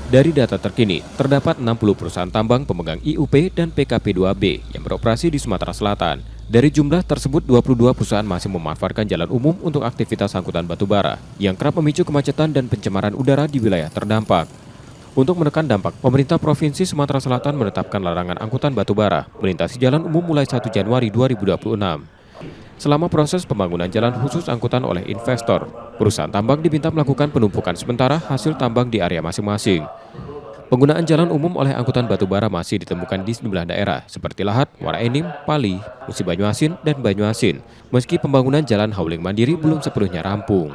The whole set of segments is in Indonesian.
Dari data terkini, terdapat 60 perusahaan tambang pemegang IUP dan PKP2B yang beroperasi di Sumatera Selatan. Dari jumlah tersebut, 22 perusahaan masih memanfaatkan jalan umum untuk aktivitas angkutan batubara, yang kerap memicu kemacetan dan pencemaran udara di wilayah terdampak. Untuk menekan dampak, pemerintah Provinsi Sumatera Selatan menetapkan larangan angkutan batubara melintasi jalan umum mulai 1 Januari 2026. Selama proses pembangunan jalan khusus angkutan oleh investor, perusahaan tambang diminta melakukan penumpukan sementara hasil tambang di area masing-masing. Penggunaan jalan umum oleh angkutan batubara masih ditemukan di sejumlah daerah seperti Lahat, Muara Enim, Pali, Musi Banyuasin, dan Banyuasin, meski pembangunan jalan hauling mandiri belum sepenuhnya rampung.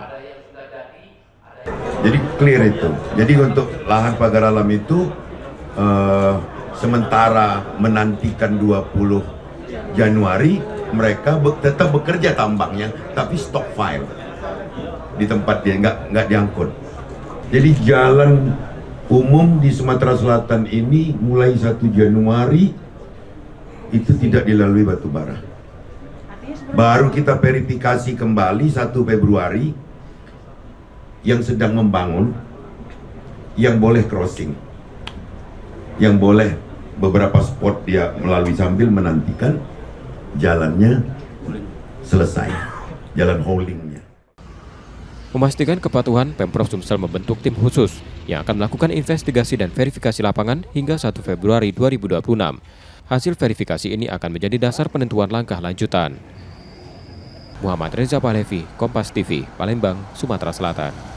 Jadi clear itu. Jadi untuk lahan pagar alam itu sementara menantikan 20 Januari mereka tetap bekerja tambangnya, tapi stock file di tempat dia nggak diangkut. Jadi jalan umum di Sumatera Selatan ini mulai 1 Januari itu tidak dilalui batubara. Baru kita verifikasi kembali 1 Februari yang sedang membangun, yang boleh crossing, yang boleh beberapa spot dia melalui sambil menantikan jalannya selesai, jalan holdingnya. Memastikan kepatuhan, Pemprov Sumsel membentuk tim khusus yang akan melakukan investigasi dan verifikasi lapangan hingga 1 Februari 2026. Hasil verifikasi ini akan menjadi dasar penentuan langkah lanjutan. Muhammad Reza Pahlevi, Kompas TV, Palembang, Sumatera Selatan.